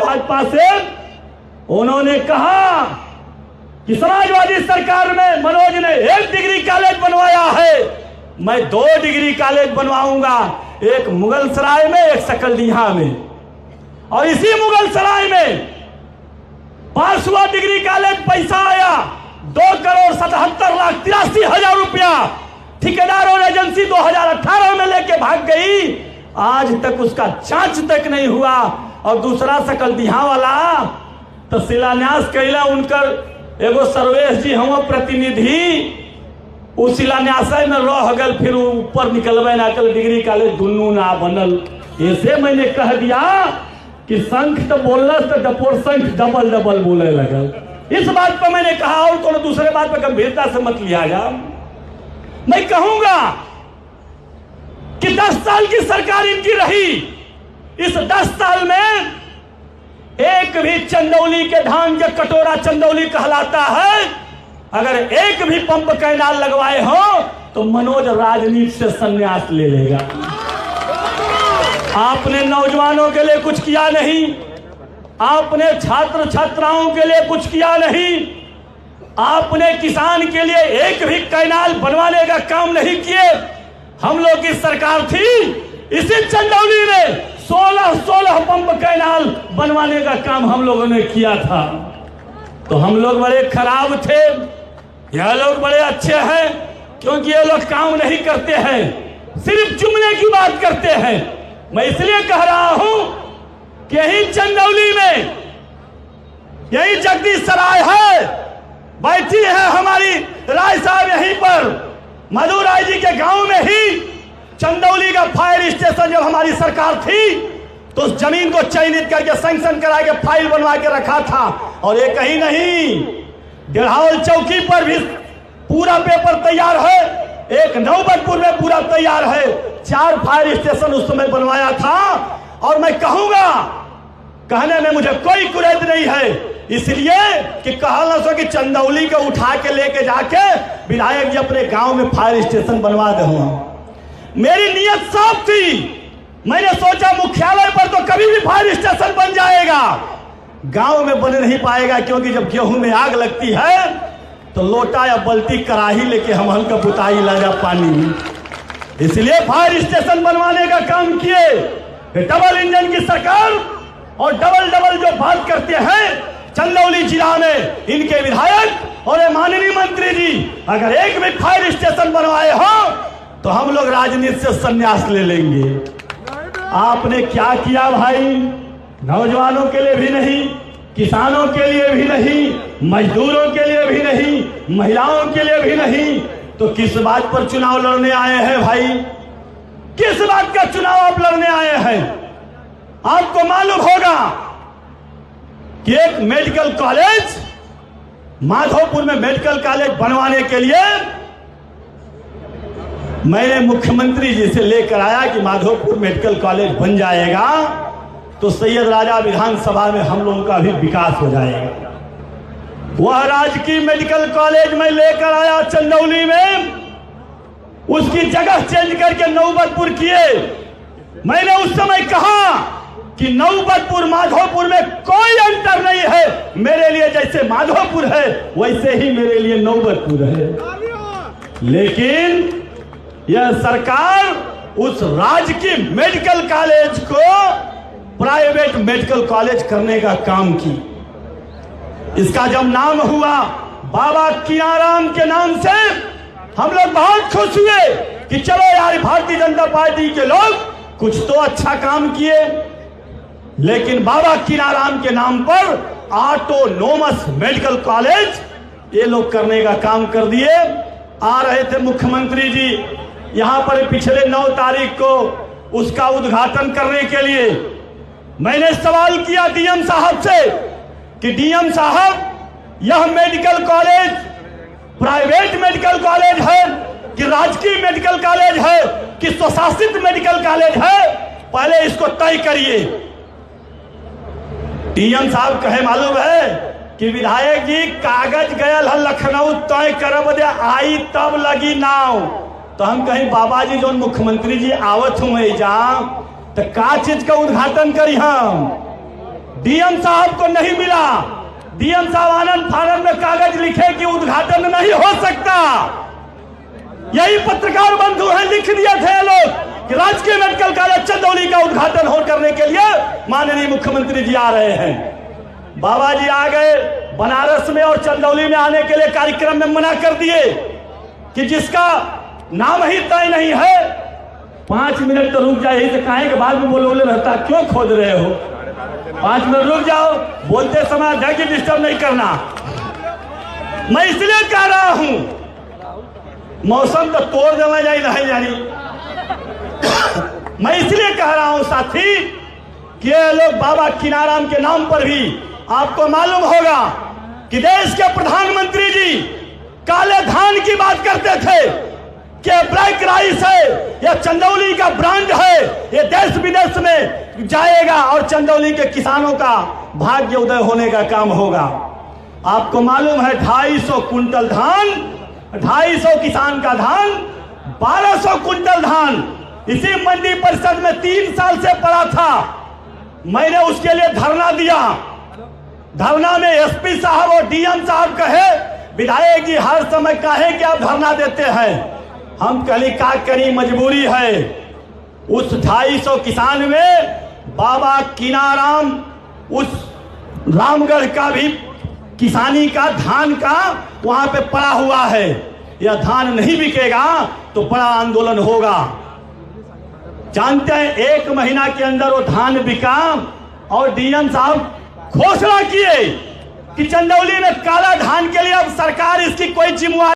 भाजपा से, उन्होंने कहा कि समाजवादी सरकार में मनोज ने 1 डिग्री कॉलेज बनवाया है, मैं 2 डिग्री कॉलेज बनवाऊंगा, एक मुगलसराय में, एक सकलडीहा में। और इसी मुगलसराय में 5वां डिग्री कॉलेज पैसा आया 2,77,83,000 रुपया, ठेकेदार और एजेंसी 2018 में लेके भाग गई, आज तक उसका जांच तक नहीं हुआ। और दूसरा सकलडीहा वाला तो शिलान्यास कैला, उनकर एगो सर्वेश जी हम प्रतिनिधि, उस शिलान्यास में रह गल, फिर ऊपर निकलबे ना कल, डिग्री कॉलेज दुनू ना बनल। ऐसे मैंने कह दिया कि शंख तो बोलना तो डपोर शंख डबल डबल बोले लगल। इस बात पर मैंने कहा, और कोनो दूसरे बात पर गंभीरता से मत लिया जा। मैं कहूंगा कि 10 साल की सरकार इनकी रही, इस 10 साल में एक भी चंदौली के धान के कटोरा चंदौली कहलाता है, अगर एक भी पंप कैनाल लगवाए हो तो मनोज राजनीति से संन्यास ले लेगा। आपने नौजवानों के लिए कुछ किया नहीं, आपने छात्र छात्राओं के लिए कुछ किया नहीं, आपने किसान के लिए एक भी कैनाल बनवाने का काम नहीं किए। हम लोग की सरकार थी, इसी चंदौली में 16 पंप कैनाल बनवाने का काम हम लोगों ने किया था। तो हम लोग बड़े खराब थे, यह लोग बड़े अच्छे हैं, क्योंकि ये लोग काम नहीं करते हैं, सिर्फ जुमले की बात करते हैं। मैं इसलिए कह रहा हूं कि यही चंदौली में, यही जगदीश सराय है, बैठी है हमारी राय साहब, यहीं पर मधु राय जी के गांव में ही चंदौली का फायर स्टेशन जब हमारी सरकार थी तो उस जमीन को चयनित करके सैंक्शन करा के फाइल बनवा के रखा था। और ये कहीं नहीं, डेढ़ावल चौकी पर भी पूरा पेपर तैयार है, एक नौबतपुर में पूरा तैयार है, 4 फायर स्टेशन उस समय बनवाया था। और मैं कहूंगा, कहने में मुझे कोई कुरेद नहीं है, इसलिए कि कहना सो कि चंदौली को उठा के लेके जाके विधायक जी अपने गांव में फायर स्टेशन बनवा दे। मेरी नीयत साफ थी, मैंने सोचा मुख्यालय पर तो कभी भी फायर स्टेशन बन जाएगा, गांव में बन नहीं पाएगा, क्योंकि जब गेहूं में आग लगती है तो लोटा या बल्टी कराही लेके हम हल्का बुताई लगा पानी, इसलिए फायर स्टेशन बनवाने का काम किए। डबल इंजन की सरकार और डबल जो बात करते हैं चंदौली जिला में इनके विधायक और माननीय मंत्री जी, अगर एक भी फायर स्टेशन बनवाए हो तो हम लोग राजनीति से संन्यास ले लेंगे। आपने क्या किया भाई, नौजवानों के लिए भी नहीं, किसानों के लिए भी नहीं, मजदूरों के लिए भी नहीं, महिलाओं के लिए भी नहीं, तो किस बात पर चुनाव लड़ने आए हैं भाई? किस बात का चुनाव आप लड़ने आए हैं? आपको मालूम होगा कि एक मेडिकल कॉलेज, माधोपुर में मेडिकल कॉलेज बनवाने के लिए मैंने मुख्यमंत्री जी से लेकर आया कि माधोपुर मेडिकल कॉलेज बन जाएगा तो सैयद राजा विधानसभा में हम लोगों का भी विकास हो जाएगा। वह राजकीय मेडिकल कॉलेज में लेकर आया चंदौली में, उसकी जगह चेंज करके नौबतपुर किए। मैंने उस समय कहा कि नौबतपुर माधोपुर में कोई अंतर नहीं है, मेरे लिए जैसे माधोपुर है वैसे ही मेरे लिए नौबतपुर है। लेकिन यह सरकार उस राजकीय मेडिकल कॉलेज को प्राइवेट मेडिकल कॉलेज करने का काम की। इसका जब नाम हुआ बाबा कीनाराम के नाम से, हम लोग बहुत खुश हुए कि चलो यार भारतीय जनता पार्टी के लोग कुछ तो अच्छा काम किए। लेकिन बाबा कीनाराम के नाम पर ऑटोनोमस मेडिकल कॉलेज ये लोग करने का काम कर दिए। आ रहे थे मुख्यमंत्री जी यहां पर पिछले 9 तारीख को उसका उद्घाटन करने के लिए। मैंने सवाल किया डीएम साहब से कि डीएम साहब यह medical college private medical college है कि राजकीय मेडिकल कॉलेज है कि स्वशासित मेडिकल कॉलेज है, पहले इसको तय करिए। डीएम साहब कहे मालूम है कि विधायक जी कागज गयल है लखनऊ तय करब दे आई तब लगी नाव। तो हम कहीं बाबा जी जो मुख्यमंत्री जी आवत हुए जा तो का चीज का उद्घाटन करी हम? डीएम साहब को नहीं मिला। डीएम साहब आनंद फानंद में कागज लिखे कि उद्घाटन नहीं हो सकता। यही पत्रकार बंधु हैं, लिख दिए थे लोग कि राजकीय मेडिकल कॉलेज चंदौली का उद्घाटन हो करने के लिए माननीय मुख्यमंत्री जी आ रहे हैं। बाबा जी आ गए, बनारस में और चंदौली में आने के लिए कार्यक्रम में मना कर दिए कि जिसका नाम ही तय नहीं है। 5 मिनट तो रुक जाए, यही से कहें कि बाद में बोले रहता क्यों खोद रहे हो, 5 मिनट रुक जाओ, बोलते समय अध्यक्ष डिस्टर्ब नहीं करना। मैं इसलिए कह रहा हूं, मौसम तो तोड़ देना जाए नहीं जानी। मैं इसलिए कह रहा हूं साथी कि ये लोग बाबा कीनाराम के नाम पर भी, आपको मालूम होगा कि देश के प्रधानमंत्री जी काले धान की बात करते थे कि ब्लैक राइस है, यह चंदौली का ब्रांड है, यह देश विदेश में जाएगा और चंदौली के किसानों का भाग्य उदय होने का काम होगा। आपको मालूम है 250 कुंटल धान, 250 किसान का धान, 1200 कुंटल धान इसी मंडी परिषद में 3 साल से पड़ा था। मैंने उसके लिए धरना दिया। धरना में एसपी साहब और डीएम साहब कहे, विधायक जी हर समय कहे कि आप धरना देते हैं। हम कहली का करी, मजबूरी है। उस 250 किसान में बाबा कीनाराम, उस रामगढ़ का भी किसानी का धान का वहां पे पड़ा हुआ है। यह धान नहीं बिकेगा तो बड़ा आंदोलन होगा। जानते हैं 1 महीना के अंदर वो धान बिका और डीएम साहब घोषणा किए कि चंदौली में काला धान के लिए अब सरकार इसकी कोई जिम्मेवारी